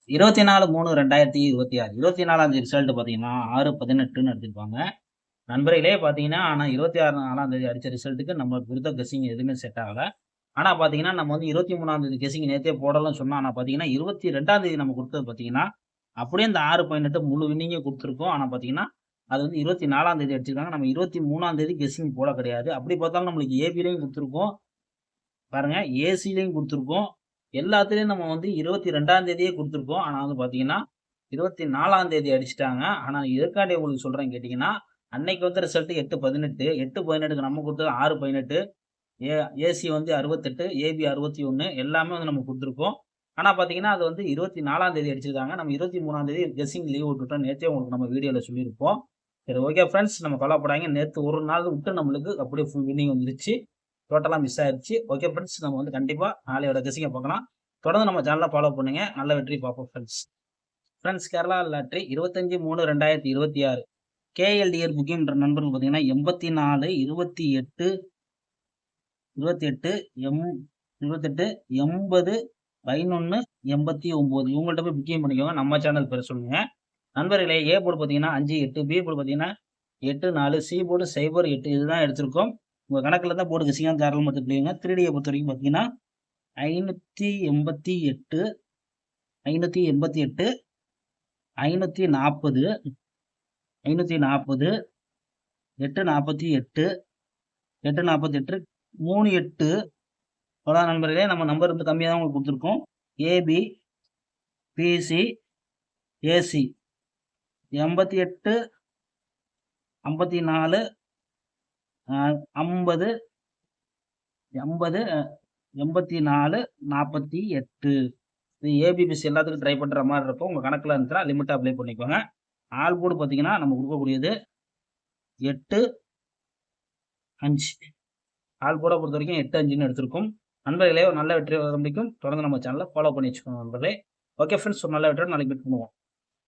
24/3/2026 24ஆம் தேதி ரிசல்ட் பார்த்தீங்கன்னா 6/18ன்னு எடுத்திருப்பாங்க. நண்பர்களே பார்த்தீங்கன்னா, ஆனா 26 தேதி அடிச்ச ரிசல்ட்டுக்கு நம்ம குடுத்த கெஸ்ஸிங் எதுவுமே செட் ஆகல. ஆனா பார்த்தீங்கன்னா, நம்ம வந்து 23ஆம் தேதி கெஸ்ஸிங் நேத்தே போடலாம்னு சொன்னோம். ஆனா பார்த்தீங்கன்னா, 22ஆம் தேதி நம்ம குடுத்தது பார்த்தீங்கன்னா, அப்படியே இந்த 6.8 முழு வின்னிங்கே குடுத்துருக்கோம். ஆனா பார்த்தீங்கன்னா, அது வந்து 24ஆம் தேதி அடிச்சிருக்காங்க. நம்ம 23ஆம் தேதி கெஸ்ஸிங் போட கிடையாது. அப்படி பார்த்தாலும் நம்மளுக்கு ஏபிலயும் குடுத்துருக்கோம். பாருங்க ஏசிலயும் குடுத்துருக்கோம். எல்லாத்துலயும் நம்ம வந்து 22ஆம் தேதியே குடுத்துருக்கோம். ஆனா வந்து பார்த்தீங்கன்னா, 24ஆம் தேதி அடிச்சுட்டாங்க. ஆனா எதற்காண்டி உங்களுக்கு சொல்றேன்னு கேட்டீங்கன்னா, அன்னைக்கு வந்த ரிசல்ட் 8/18 8/18க்கு நம்ம குடுத்தது 6/18 ஏ ஏசி வந்து 68 ஏபி 61 எல்லாமே வந்து நம்ம குடுத்துருக்கோம். ஆனா பார்த்தீங்கன்னா, அது வந்து 24ஆம் தேதி அடிச்சிருக்காங்க. நம்ம 23ஆம் தேதி கெஸ்ஸிங் லீவ் விட்டுட்டோம். நேத்தே உங்களுக்கு நம்ம வீடியோல சொல்லியிருப்போம். சரி ஓகே ஃபிரெண்ட்ஸ் நம்ம கவலைப்படாதீங்க. நேத்து ஒரு நாள் விட்டு நம்மளுக்கு அப்படியே ஃபுல் வின்னிங் வந்துருச்சு. டோட்டலா மிஸ் ஆயிருச்சு. ஓகே ஃபிரெண்ட்ஸ் நம்ம வந்து கண்டிப்பா நாளையோட கெஸ்ஸிங்க பார்க்கலாம். தொடர்ந்து நம்ம சேனல ஃபாலோ பண்ணுங்க. நல்ல வெற்றி பார்ப்போம் friends. Friends Kerala lottery 25/3/2026 KLTR புக்கிங்ன்ற நண்பர்கள் பார்த்தீங்கன்னா 84 28 28 எம் 28 80 11 89 இவங்கள்ட்ட போய் புக்கிங் பண்ணிக்கோங்க. நம்ம சேனல் பேர சொல்லுங்க. நண்பர்களே ஏ போர்டு பார்த்தீங்கன்னா 5, 8 பி போர்டு பார்த்தீங்கன்னா 8, 4 சி போர்டு 0, 8 இதுதான் எடுத்திருக்கோம். உங்க கணக்குல இருந்தா போர்டு கெஸ்ஸிங்கா தாராளமா எடுத்துக்கலீங்க. 3Dயை பொறுத்த வரைக்கும் பார்த்தீங்கன்னா 588 588 540 540 848 848 38 அவ்வளோதான் நண்பர்களே. நம்ம நம்பர் வந்து கம்மியாக தான் உங்களுக்கு கொடுத்துருக்கோம். ஏபி பிசி ஏசி 88 54 50 80 84 48 இது ஏபிபிசி எல்லாத்துக்கும் ட்ரை பண்ணுற மாதிரி இருக்கும். உங்கள் கணக்கில் இருந்துச்சுன்னா லிமிட்டாக அப்ளை பண்ணிக்கோங்க. ஆல் போர்டு பார்த்தீங்கன்னா நம்ம கொடுக்கக்கூடியது 8 5 ஆல் போர்டை பொறுத்த வரைக்கும் 8 5ன்னு எடுத்திருக்கும். நண்பர்களே ஒரு நல்ல வெற்றி வர முடிக்கும். தொடர்ந்து நம்ம சேனலை ஃபாலோ பண்ணி வச்சுக்கோங்க நண்பர்களே. ஓகே ஃப்ரெண்ட்ஸ் ஒரு நல்ல வெற்றியோட நாளைக்கு மீட் பண்ணுவோம்.